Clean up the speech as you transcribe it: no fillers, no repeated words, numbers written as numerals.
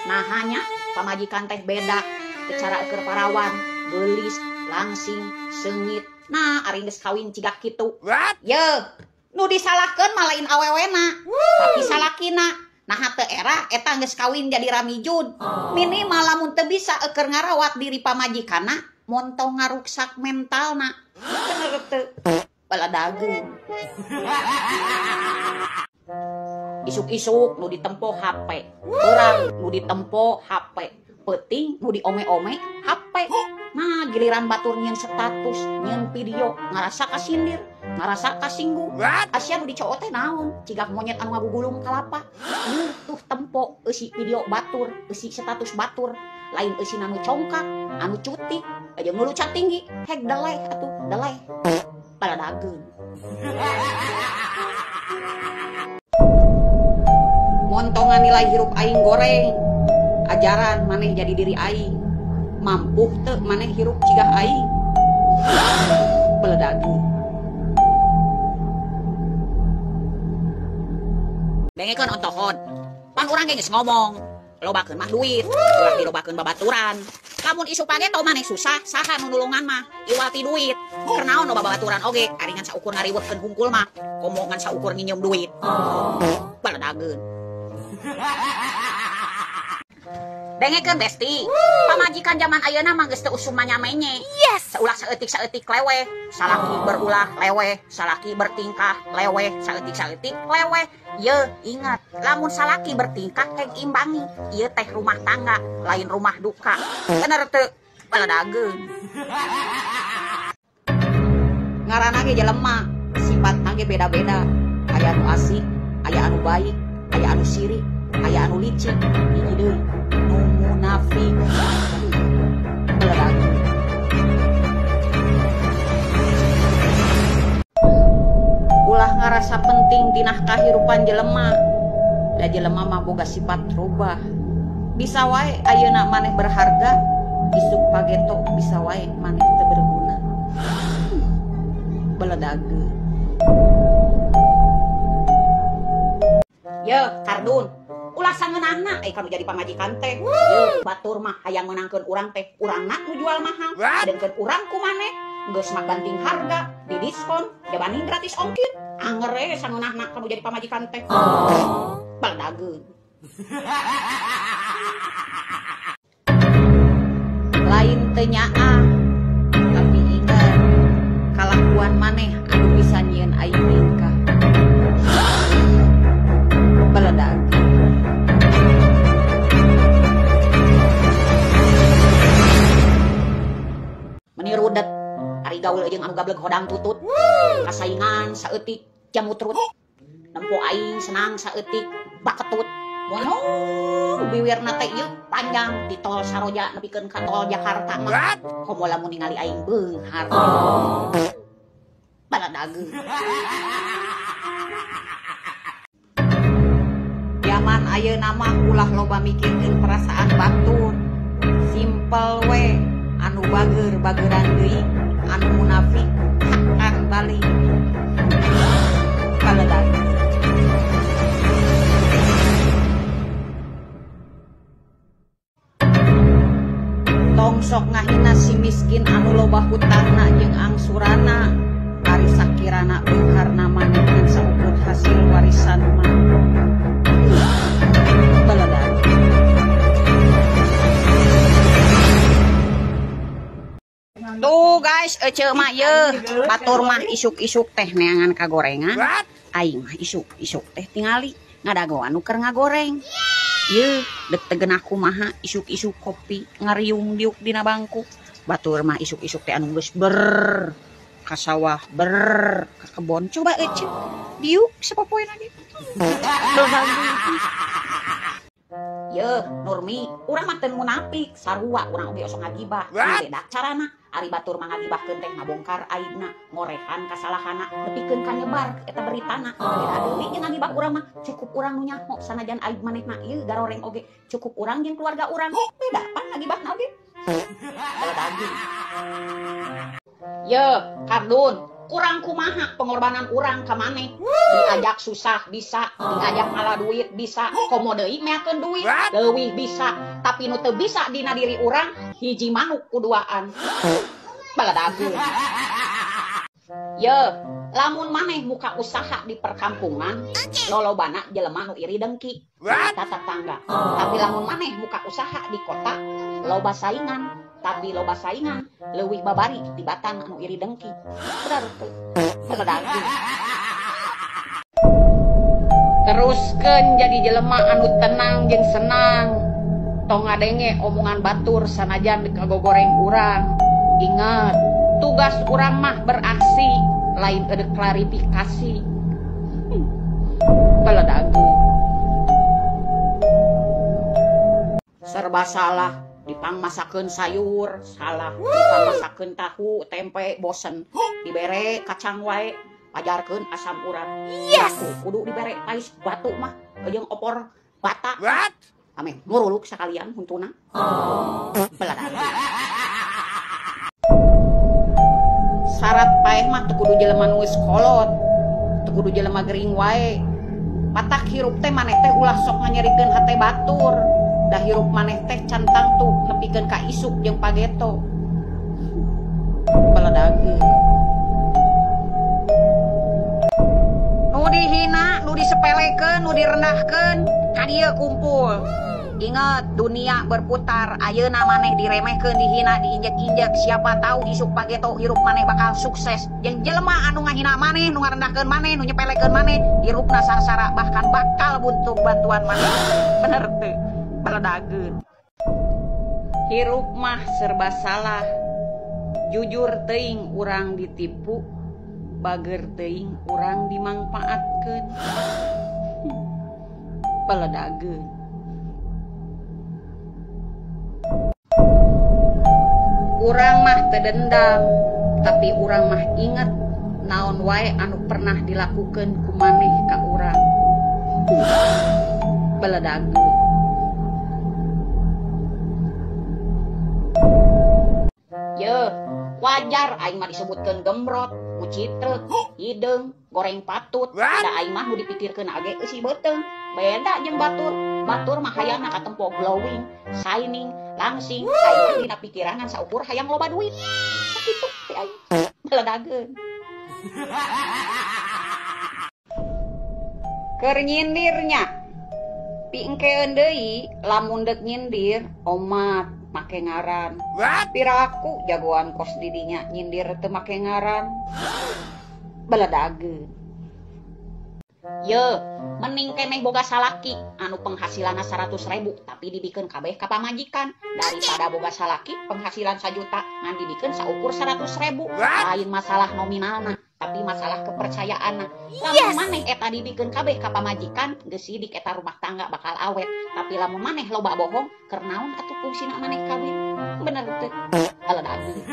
Nah hanya pamajikan teh beda cara keur parawan gelis langsing sengit. Nah ari geus kawin cigak kitu. Ye nu disalahkeun mah lain awewena tapi salakina. Nah teu era eta geus kawin jadi ramijun. Minimal lamun teu bisa keur ngarawat diri pamajikanna mun tong ngaruksak mentalna. Bener teu? Baladageun. Isuk-isuk nu ditempo HP, urang nu ditempo HP, peuting nu diome-ome HP. Nah giliran batur nyeun status, nyeun video, ngarasa kasindir, ngarasa kasinggung. Asia nu dicoo teh naon? Cigak monyet anu ngagugulung kalapa. Tuh tempo eusi video batur, eusi status batur, lain eusi anu congkak, anu cuti, aja nu lucat tinggi, hek deleh atuh, deleh. Baladageun. Montongan nilai hirup aing goreng, ajaran maneh jadi diri aing, mampu teu maneh hirup cigah aing. Beledageun. Dengekeun ontohon, pan urang ge geus ngomong, lobakeun mah duit, ulah dilobakeun babaturan. Lamun isu page tau maneh susah, saha nu nulungan mah, iwal ti duit. Keur naon loba babaturan oge, ari ngan saukur ngariweukeun hungkul mah, komo ngan saukur nginjem duit. Beledageun. Dengekeun Besti, pamajikan zaman ayeuna mah geus teu usum nyamenye. Yes, saulah saeutik-saeutik lewe, salaki berulah lewe, salaki bertingkah lewe, saeutik-saeutik lewe. Ye, ingat, lamun salaki bertingkah keg imbangi. Ieu teh rumah tangga, lain rumah duka. Bener teu? Baladageun. Ngaranna ge jelema, sifatna ge beda-beda. Aya anu asik, aya anu baik, aya anu sirik, aya anu licik, hiji deui nu munafik. Beledageun. Ulah ngarasa penting dina kahirupan jelema. Da jelema mah boga sifat rubah. Bisa wae ayeuna maneh berharga, isuk pageto bisa wae maneh teu berguna. Beledageun. Ye, Kardun, ulah sangeunahna kanu jadi pamajikan teh. Ye, batur mah hayang menangkeun urang teh, urangna nu jual mahal. Adeunkeun urang ku maneh, geus mah ganting harga, didiskon, jabani gratis ongkir. Angere sangeunahna kanu jadi pamajikan teh. Baledageun. Lain teu nyaah, tapi ingat kalakuan maneh anu bisa nyieun aing tingkah. Beledageun. Meni rudet ari gaul jeung anu gableg hodang tutut. Kasaingan saeutik jamut rut. Nempo aing senang saeutik baketut. Monong biwirna teh ieu panjang di tol Saroja nepikeun ka tol Jakarta mah. Komo lamun ningali aing beunghar. Baledageun. Zaman ayeuna mah ulah loba mikirkeun perasaan batur. Simpel we, anu bager-bageran deui, anu munafik akan balik. Baledageun. Tong sok ngahina si miskin anu loba hutangna jeung angsurana. Ari sakirana beungharna maneh ngan saukur hasil warisan mah. Tuh guys, ece mah ye, batur mah isuk-isuk teh neangan kagorengan. Aing mah isuk-isuk teh tingali ngadago anu keur ngagoreng. Ye, dek tegen aku maha isuk-isuk kopi ngariung diuk dina bangku. Batur mah isuk-isuk teh anu geus ber ka sawah, ber ka kebon. Coba ece diuk sapopoe lagi. Ye, Nurmi, urang mah teu munafik, sarua urang oge osok ngagibah. Beda carana. Ari batur mah ngagibahkeun teh ngabongkar aibna, ngorehan kasalahanna, nepikeun ka nyebar eta beritana. Beda deui jeung ngagibah urang mah cukup urang nu nyaho sanajan aib manehna ieu garoreng oge, cukup urang jeung keluarga urang. Beda pan ngagibahna oge. Baledageun. Ye, Kardun, kurang kumaha pengorbanan urang ka maneh. Diajak susah bisa, diajak malah duit bisa, komo deui meakeun duit leuwih bisa, tapi nu teu bisa dina diri urang hiji manuk kuduaan. Baladageun. Ye, lamun maneh buka usaha di perkampungan, lolobana jelema nu iri dengki, eta tetangga. Tapi lamun maneh buka usaha di kota, loba saingan, tapi loba saingan leuwih babari tibatan anu iri dengki. Bener teu? Baladageun. Teruskeun jadi jelema anu tenang jeung senang. Tong ngadenge omongan batur sanajan dikagogoreng urang. Ingat, tugas urang mah beraksi, lain ada klarifikasi. Baladageun. Serba salah, dipangmasakeun sayur, salah, dipangmasakeun tahu, tempe, bosen. Dibere kacang wae, pajarkeun asam urat. Yes. Kudu dibere ais batu mah, jeung opor bata. What? Ame nguruluk sakalian huntuna. Baladageun. Syarat paeh mah teu kudu jelema nu geus kolot, teu kudu jelema gering wae. Patak hirup teh maneh teh ulah sok nganyerikeun hate batur. Da hirup maneh teh cantang tuh nepikeun ka isuk jeung pageto. Baladageun. Nu dihina, nu disepelekeun, nu direndahkeun, ka dieu kumpul. Ingat, dunia berputar, ayeuna maneh diremehkeun, dihina, diinjek-injek, siapa tahu isuk pageto hirup maneh bakal sukses. Jeung jelema anu ngahina maneh, nu ngarendahkeun maneh, nu nyepelekeun maneh, hirupna sarsara bahkan bakal butuh bantuan maneh. Bener teu? Baladageun. Hirup mah serba salah. Jujur teuing urang ditipu, bager teuing urang dimangpaatkeun. Baladageun. Urang mah teu dendam, tapi urang mah inget naon wae anu pernah dilakukeun ku maneh ka urang. Baladageun. Ye, wajar aing mah disebutkeun gembrot, mucitreuk, hideung, goreng patut. Da aing mah nu dipikirkeun age eusi beuteung. Beda jeung batur. Batur mah hayangna katempo glowing, shining, langsing. Aing dina pikirangan saukur hayang loba duit. Sakitu teh aing. Baladageun. Keur nyindirnya. Pingkeun deui lamun deuk nyindir omat make ngaran. Piraku jagoan kos didinya nyindir teu make ngaran. Baladageun. Ye, mending keneh boga salaki anu penghasilanna 100.000 tapi dibikeun kabeh ka pamajikan daripada boga salaki penghasilan 1 juta ngan dibikeun saukur 100.000. Lain masalah nominalna tapi masalah kepercayaanna. Lamun maneh eta dibikeun kabeh ka pamajikan geus sidik eta rumah tangga bakal awet, tapi lamun maneh loba bohong keur naon atuh fungsina maneh kawin. Bener teu? Baladageun.